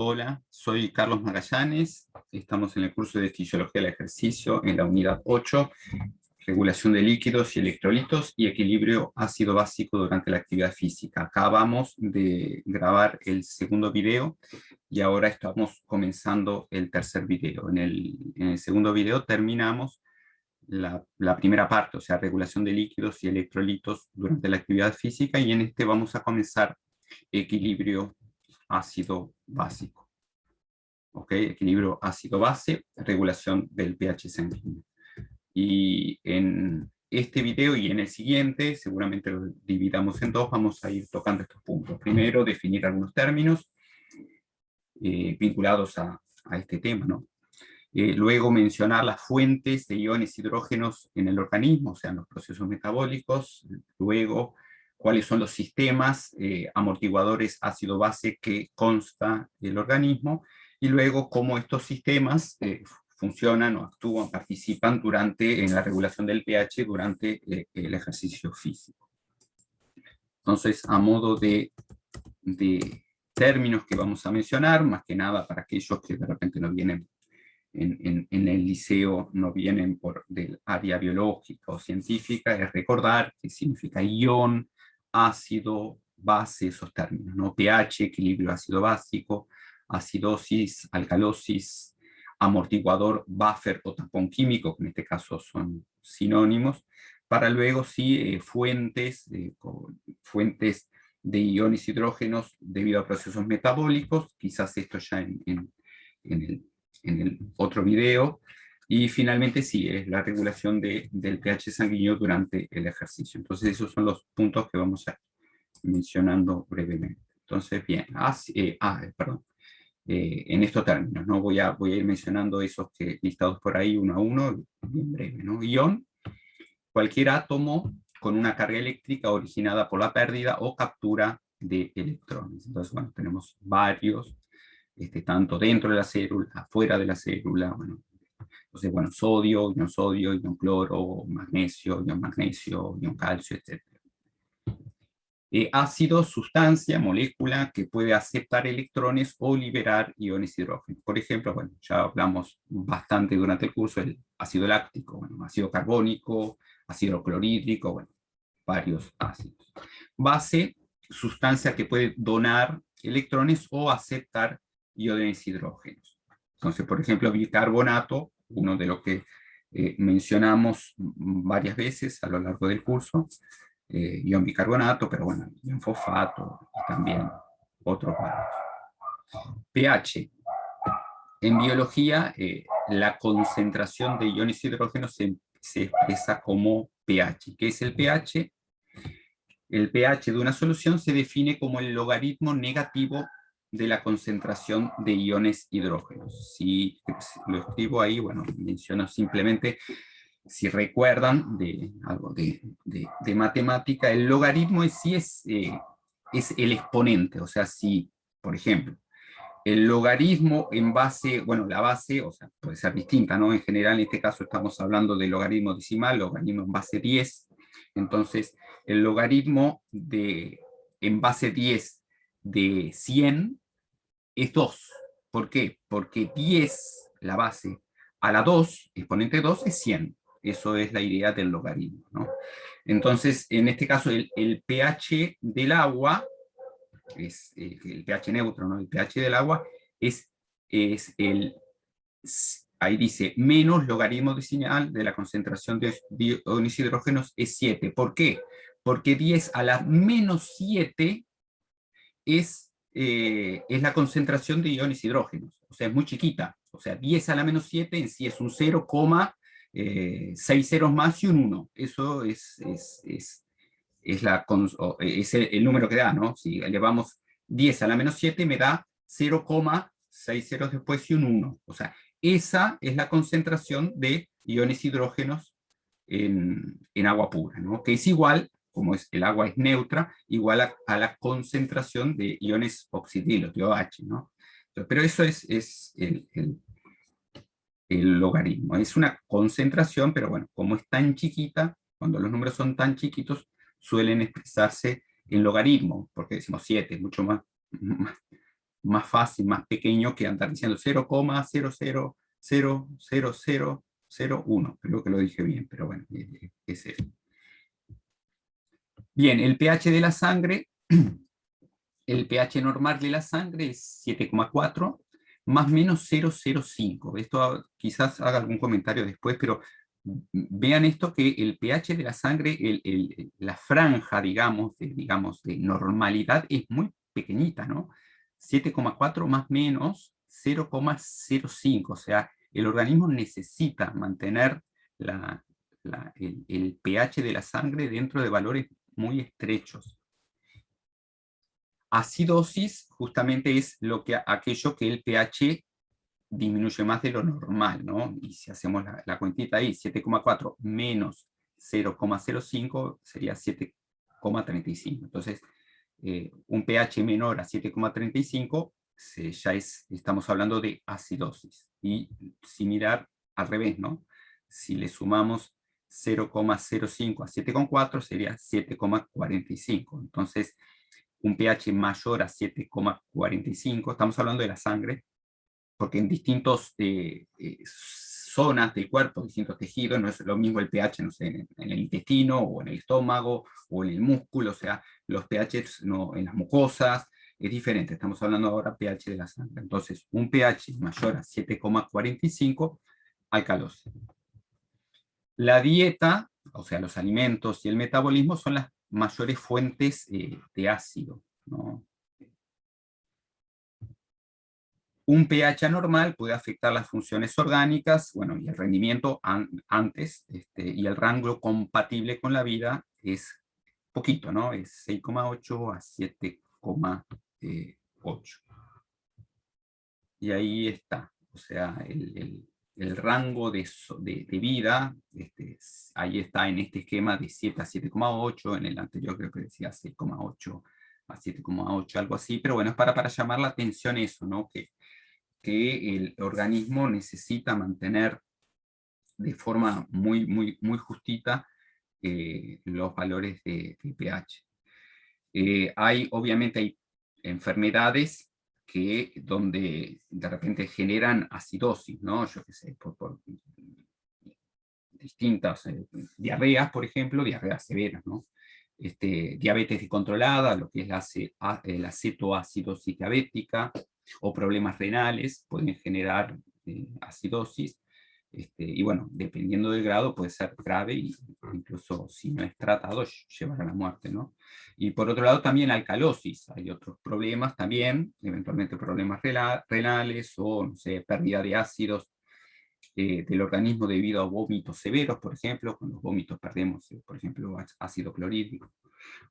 Hola, soy Carlos Magallanes. Estamos en el curso de Fisiología del Ejercicio en la unidad 8, regulación de líquidos y electrolitos y equilibrio ácido-básico durante la actividad física. Acabamos de grabar el segundo video y ahora estamos comenzando el tercer video. En el segundo video terminamos la primera parte, o sea, regulación de líquidos y electrolitos durante la actividad física, y en este vamos a comenzar equilibrio ácido básico. ¿Ok? Equilibrio ácido-base, regulación del pH sanguíneo. Y en este video y en el siguiente, seguramente lo dividamos en dos, vamos a ir tocando estos puntos. Primero, definir algunos términos vinculados a este tema, ¿no? Luego, mencionar las fuentes de iones hidrógenos en el organismo, o sea, en los procesos metabólicos. Luego, cuáles son los sistemas amortiguadores ácido-base que consta el organismo, y luego cómo estos sistemas funcionan o actúan, participan en la regulación del pH durante el ejercicio físico. Entonces, a modo de términos que vamos a mencionar, más que nada para aquellos que de repente no vienen en el liceo, no vienen del área biológica o científica, es recordar qué significa ion, ácido, base, esos términos, ¿no? pH, equilibrio ácido básico, acidosis, alcalosis, amortiguador, buffer o tapón químico, que en este caso son sinónimos, para luego sí fuentes de iones hidrógenos debido a procesos metabólicos, quizás esto ya en el otro video, y finalmente sí, es la regulación del pH sanguíneo durante el ejercicio. Entonces esos son los puntos que vamos a ir mencionando brevemente. Entonces, bien, en estos términos, ¿no? Voy a ir mencionando esos que listados por ahí uno a uno, bien breve, ¿no? Ion, cualquier átomo con una carga eléctrica originada por la pérdida o captura de electrones. Entonces, bueno, tenemos varios, tanto dentro de la célula, afuera de la célula, bueno. Entonces, bueno, sodio, ion cloro, ion magnesio, ion calcio, etc. Ácido, sustancia, molécula que puede aceptar electrones o liberar iones hidrógenos. Por ejemplo, bueno, ya hablamos bastante durante el curso del ácido láctico, bueno, ácido carbónico, ácido clorhídrico, bueno, varios ácidos. Base, sustancia que puede donar electrones o aceptar iones hidrógenos. Entonces, por ejemplo, bicarbonato, uno de los que mencionamos varias veces a lo largo del curso, ion bicarbonato, pero bueno, ion fosfato, y también otros varios. pH. En biología, la concentración de iones hidrógenos se expresa como pH. ¿Qué es el pH? El pH de una solución se define como el logaritmo negativo de la concentración de iones hidrógenos. Si lo escribo ahí, bueno, menciono simplemente, si recuerdan de algo de matemática, el logaritmo en sí es el exponente. O sea, si, por ejemplo, el logaritmo en base, bueno, la base, o sea, puede ser distinta, ¿no? En general, en este caso estamos hablando de logaritmo decimal, logaritmo en base 10. Entonces, el logaritmo en base 10 de 100 es 2. ¿Por qué? Porque 10, la base, a la 2, exponente 2, es 100. Eso es la idea del logaritmo, ¿no? Entonces, en este caso, el pH del agua, es el pH neutro, ¿no? El pH del agua es ahí dice, menos logaritmo decimal de la concentración de iones hidrógenos es 7. ¿Por qué? Porque 10 a la menos 7 es la concentración de iones hidrógenos. O sea, es muy chiquita. O sea, 10 a la menos 7 en sí es un 0,6 ceros más y un 1. Eso es el número que da, ¿no? Si elevamos 10 a la menos 7 me da 0,6 ceros después y un 1. O sea, esa es la concentración de iones hidrógenos en agua pura, ¿no? Que es igual, como el agua es neutra, igual a la concentración de iones oxidrilos, de OH, ¿no? Pero eso es el logaritmo. Es una concentración, pero bueno, como es tan chiquita, cuando los números son tan chiquitos, suelen expresarse en logaritmo, porque decimos 7, mucho más más fácil, más pequeño que andar diciendo 0,0000001. Creo que lo dije bien, pero bueno, es eso. Bien, el pH de la sangre, el pH normal de la sangre es 7,4 más o menos 0,05. Esto quizás haga algún comentario después, pero vean esto, que el pH de la sangre, la franja, digamos, de normalidad es muy pequeñita, ¿no? 7,4 más o menos 0,05. O sea, el organismo necesita mantener el pH de la sangre dentro de valores muy estrechos. Acidosis justamente es aquello que el pH disminuye más de lo normal, ¿no? Y si hacemos la cuentita ahí, 7,4 menos 0,05 sería 7,35. Entonces, un pH menor a 7,35 estamos hablando de acidosis. Y similar al revés, ¿no? Si le sumamos 0,05 a 7,4 sería 7,45. Entonces, un pH mayor a 7,45, estamos hablando de la sangre, porque en distintas zonas del cuerpo, distintos tejidos, no es lo mismo el pH, no sé, en el intestino, o en el estómago, o en el músculo, o sea, los pH no, en las mucosas, es diferente, estamos hablando ahora pH de la sangre. Entonces, un pH mayor a 7,45, alcalosis. La dieta, o sea, los alimentos y el metabolismo son las mayores fuentes de ácido, ¿no? Un pH anormal puede afectar las funciones orgánicas, bueno, y el rendimiento antes, y el rango compatible con la vida es poquito, ¿no? Es 6,8 a 7,8. Y ahí está, o sea, el rango de vida, ahí está en este esquema de 7 a 7,8, en el anterior creo que decía 6,8 a 7,8, algo así, pero bueno, es para llamar la atención eso, ¿no? Que el organismo necesita mantener de forma muy justita los valores de pH. Obviamente hay enfermedades donde de repente generan acidosis, ¿no? Yo qué sé, por distintas diarreas, por ejemplo, diarreas severas, ¿no? Diabetes descontrolada, lo que es la cetoacidosis diabética, o problemas renales pueden generar acidosis, y bueno, dependiendo del grado puede ser grave, y incluso si no es tratado llevar a la muerte, ¿no? Y por otro lado también alcalosis, hay otros problemas también, eventualmente problemas renales, o no sé, pérdida de ácidos del organismo debido a vómitos severos, por ejemplo, con los vómitos perdemos, por ejemplo, ácido clorhídrico,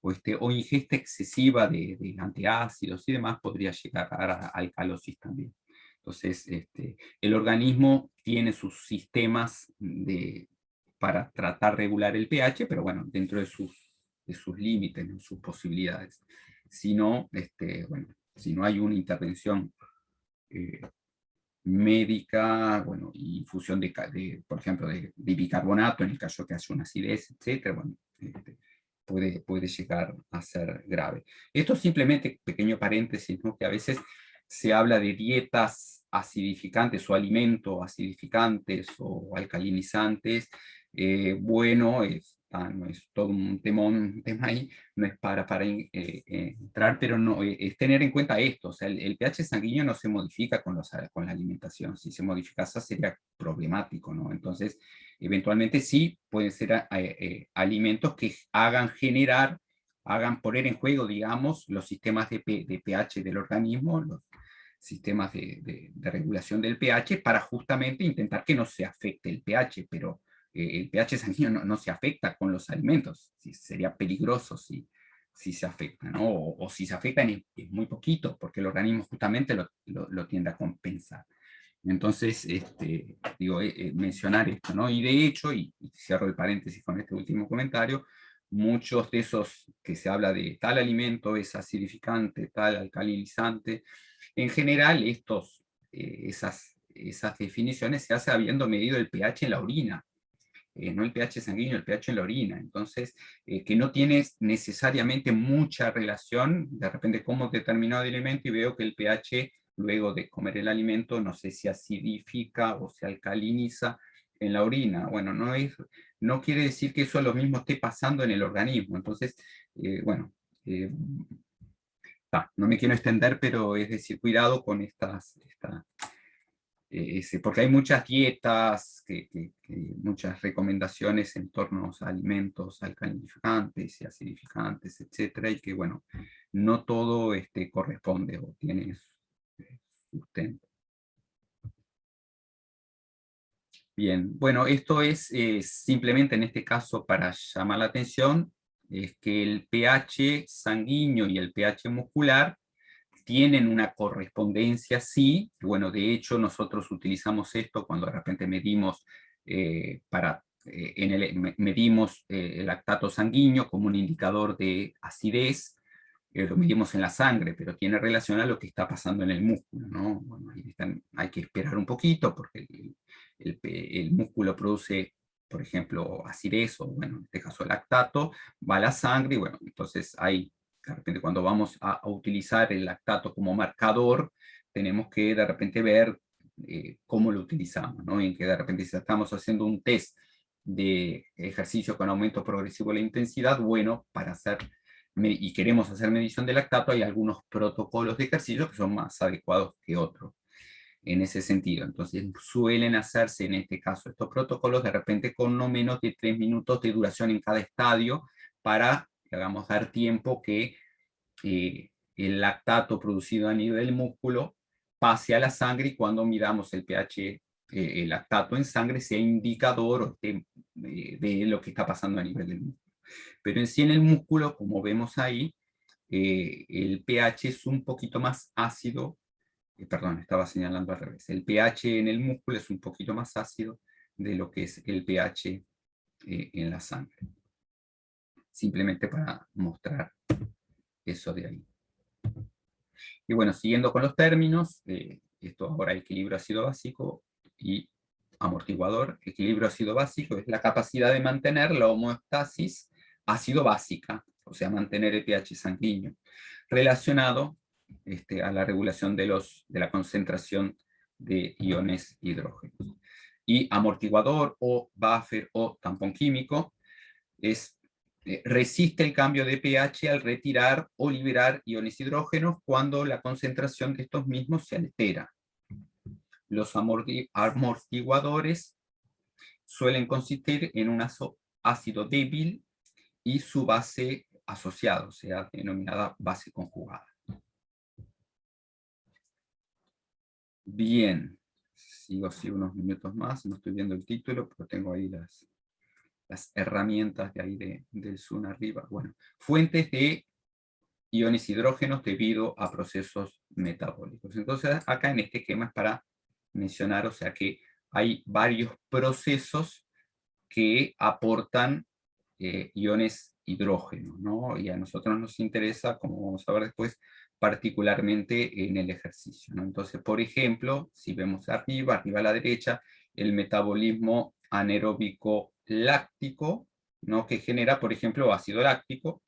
o ingesta excesiva de antiácidos y demás podría llegar a alcalosis también. Entonces, el organismo tiene sus sistemas para tratar de regular el pH, pero bueno, dentro de sus límites, ¿no? Sus posibilidades. Si no, bueno, si no hay una intervención médica, bueno, y infusión por ejemplo, de bicarbonato, en el caso que hace una acidez, etcétera, bueno, puede llegar a ser grave. Esto simplemente, pequeño paréntesis, ¿no? Que a veces se habla de dietas acidificantes o alimentos acidificantes o alcalinizantes. Bueno, no es todo un tema ahí, no es para entrar, pero no, es tener en cuenta esto, o sea, el pH sanguíneo no se modifica con la alimentación, si se modificase sería problemático, ¿no? Entonces, eventualmente sí pueden ser alimentos que hagan poner en juego, digamos, los sistemas de pH del organismo, los sistemas de regulación del pH, para justamente intentar que no se afecte el pH, pero el pH sanguíneo no se afecta con los alimentos, sería peligroso si se afecta, ¿no? O si se afectan es muy poquito, porque el organismo justamente lo tiende a compensar. Entonces, digo, mencionar esto, ¿no? Y de hecho, y cierro el paréntesis con este último comentario, muchos de esos que se habla de tal alimento es acidificante, tal alcalinizante, en general esas definiciones se hace habiendo medido el pH en la orina. no el pH sanguíneo, el pH en la orina. Entonces, que no tiene necesariamente mucha relación, de repente como determinado alimento y veo que el pH, luego de comer el alimento, no sé si acidifica o se alcaliniza en la orina. Bueno, no quiere decir que eso lo mismo esté pasando en el organismo. Entonces, bueno, no me quiero extender, pero es decir, cuidado con porque hay muchas dietas, muchas recomendaciones en torno a alimentos alcalinificantes y acidificantes, etcétera, y que, bueno, no todo corresponde o tiene sustento. Bien, bueno, esto es simplemente en este caso para llamar la atención, es que el pH sanguíneo y el pH muscular tienen una correspondencia, sí. Bueno, de hecho nosotros utilizamos esto cuando de repente medimos medimos el lactato sanguíneo como un indicador de acidez. Lo medimos en la sangre, pero tiene relación a lo que está pasando en el músculo, ¿no? Bueno, hay que esperar un poquito porque el músculo produce, por ejemplo, acidez, o bueno, en este caso lactato, va a la sangre, y bueno, entonces hay, de repente cuando vamos a utilizar el lactato como marcador, tenemos que de repente ver cómo lo utilizamos, ¿no? En que de repente si estamos haciendo un test de ejercicio con aumento progresivo de la intensidad, bueno, y queremos hacer medición de lactato, hay algunos protocolos de ejercicio que son más adecuados que otros en ese sentido. Entonces suelen hacerse en este caso estos protocolos de repente con no menos de 3 minutos de duración en cada estadio para, digamos, dar tiempo que el lactato producido a nivel del músculo pase a la sangre, y cuando miramos el pH, el lactato en sangre, sea indicador de lo que está pasando a nivel del músculo. Pero en sí en el músculo, como vemos ahí, el pH es un poquito más ácido, perdón, estaba señalando al revés, el pH en el músculo es un poquito más ácido de lo que es el pH en la sangre. Simplemente para mostrar eso de ahí. Y bueno, siguiendo con los términos, esto ahora equilibrio ácido básico y amortiguador. Equilibrio ácido básico es la capacidad de mantener la homeostasis ácido básica, o sea, mantener el pH sanguíneo, relacionado a la regulación de la concentración de iones hidrógenos. Y amortiguador o buffer o tampón químico resiste el cambio de pH al retirar o liberar iones hidrógenos cuando la concentración de estos mismos se altera. Los amortiguadores suelen consistir en un ácido débil y su base asociada, o sea, denominada base conjugada. Bien, sigo así unos minutos más, no estoy viendo el título, pero tengo ahí las herramientas de ahí del Zoom arriba. Bueno, fuentes de iones hidrógenos debido a procesos metabólicos. Entonces, acá en este esquema es para mencionar, o sea, que hay varios procesos que aportan iones hidrógeno, ¿no? Y a nosotros nos interesa, como vamos a ver después, particularmente en el ejercicio, ¿no? Entonces, por ejemplo, si vemos arriba a la derecha, el metabolismo anaeróbico láctico, ¿no? Que genera, por ejemplo, ácido láctico,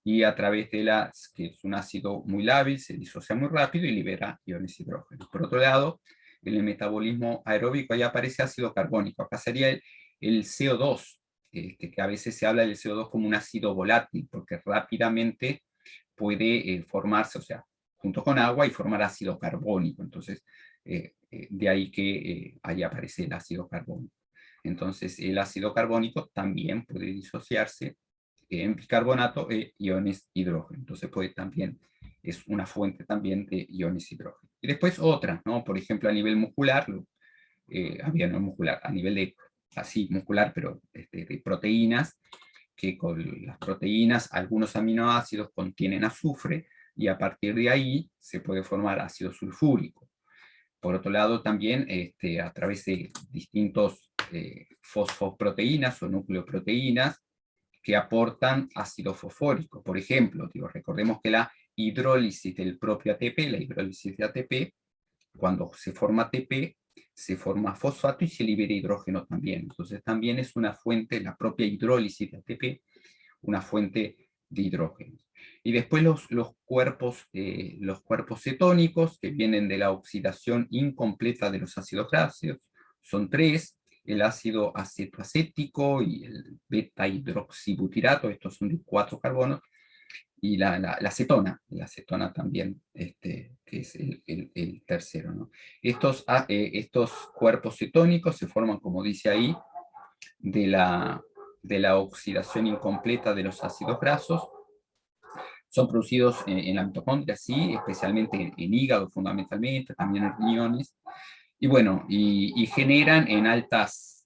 y a través de que es un ácido muy lábil, se disocia muy rápido y libera iones hidrógenos. Por otro lado, en el metabolismo aeróbico ahí aparece ácido carbónico. Acá sería el CO2, que a veces se habla del CO2 como un ácido volátil, porque rápidamente puede formarse, o sea, junto con agua, y formar ácido carbónico. Entonces, de ahí que ahí aparece el ácido carbónico. Entonces, el ácido carbónico también puede disociarse en bicarbonato e iones hidrógeno. Entonces también es una fuente también de iones hidrógeno. Y después otras, ¿no? Por ejemplo, a nivel muscular, no muscular, a nivel de, así, muscular, pero de proteínas, que con las proteínas algunos aminoácidos contienen azufre, y a partir de ahí se puede formar ácido sulfúrico. Por otro lado, también a través de distintos fosfoproteínas o nucleoproteínas que aportan ácido fosfórico. Por ejemplo, recordemos que la hidrólisis del propio ATP, la hidrólisis de ATP, cuando se forma ATP, se forma fosfato y se libera hidrógeno también. Entonces también es una fuente, la propia hidrólisis de ATP, una fuente de hidrógeno. Y después los cuerpos cetónicos, que vienen de la oxidación incompleta de los ácidos grasos, son tres: el ácido acetoacético y el beta-hidroxibutirato, estos son de 4 carbonos, y la acetona también, que es el tercero, ¿no? Estos cuerpos cetónicos se forman, como dice ahí, de la oxidación incompleta de los ácidos grasos. Son producidos en la mitocondria, sí, especialmente en hígado fundamentalmente, también en riñones. Y bueno, y generan en altas,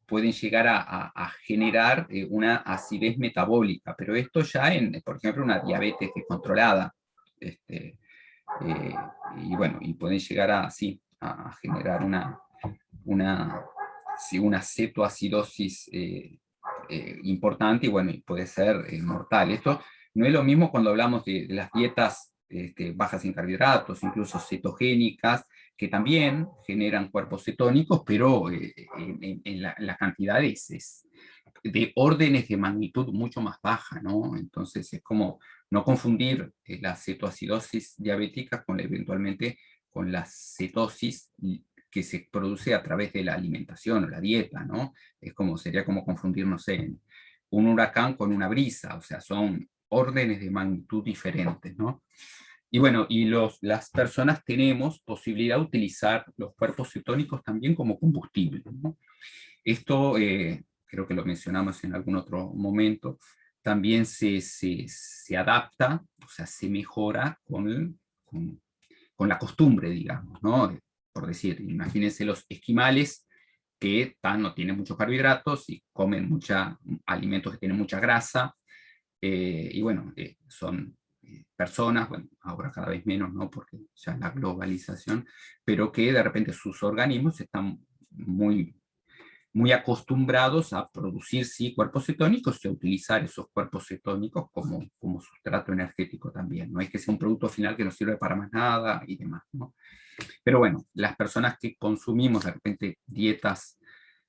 pueden llegar a generar una acidez metabólica, pero esto ya por ejemplo, una diabetes descontrolada. Este, eh, y bueno, y pueden llegar a generar sí, una cetoacidosis importante, y bueno, y puede ser mortal. Esto no es lo mismo cuando hablamos de las dietas bajas en carbohidratos, incluso cetogénicas, que también generan cuerpos cetónicos, pero en la cantidad es de órdenes de magnitud mucho más baja, ¿no? Entonces es como no confundir la cetoacidosis diabética eventualmente con la cetosis que se produce a través de la alimentación o la dieta, ¿no? Sería como confundir, no sé, un huracán con una brisa, o sea, son órdenes de magnitud diferentes, ¿no? Y bueno, las personas tenemos posibilidad de utilizar los cuerpos cetónicos también como combustible, ¿no? Esto, creo que lo mencionamos en algún otro momento, también se adapta, o sea, se mejora con la costumbre, digamos, ¿no? Por decir, imagínense los esquimales que no tienen muchos carbohidratos y comen alimentos que tienen mucha grasa, y bueno, son personas, bueno, ahora cada vez menos, ¿no? Porque ya la globalización, pero que de repente sus organismos están muy acostumbrados a producir, sí, cuerpos cetónicos y a utilizar esos cuerpos cetónicos como sustrato energético también. No es que sea un producto final que no sirve para más nada y demás, ¿no? Pero bueno, las personas que consumimos de repente dietas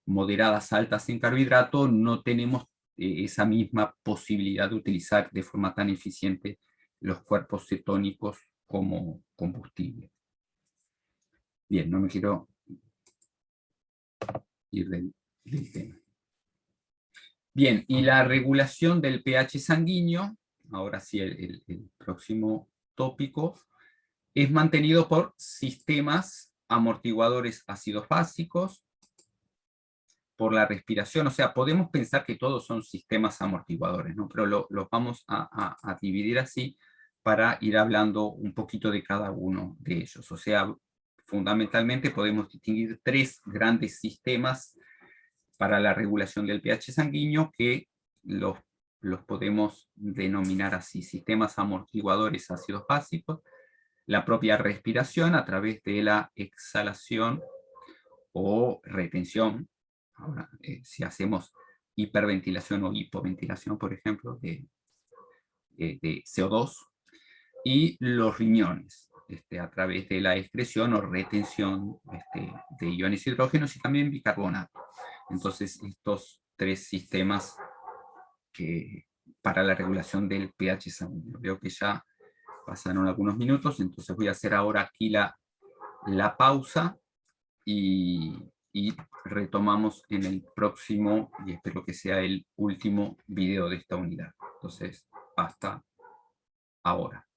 moderadas, altas en carbohidratos, no tenemos esa misma posibilidad de utilizar de forma tan eficiente los cuerpos cetónicos como combustible. Bien, no me quiero ir del tema. Bien, y la regulación del pH sanguíneo, ahora sí el próximo tópico, es mantenido por sistemas amortiguadores ácidos básicos, por la respiración. O sea, podemos pensar que todos son sistemas amortiguadores, ¿no? Pero los vamos a dividir así para ir hablando un poquito de cada uno de ellos. O sea, fundamentalmente podemos distinguir 3 grandes sistemas para la regulación del pH sanguíneo, que los podemos denominar así: sistemas amortiguadores ácidos básicos, la propia respiración a través de la exhalación o retención. Ahora, si hacemos hiperventilación o hipoventilación, por ejemplo, de CO2, y los riñones, a través de la excreción o retención de iones hidrógenos y también bicarbonato. Entonces, estos 3 sistemas para la regulación del pH sanguíneo. Veo que ya pasaron algunos minutos, entonces voy a hacer ahora aquí la pausa y retomamos en el próximo, y espero que sea el último video de esta unidad. Entonces, hasta ahora.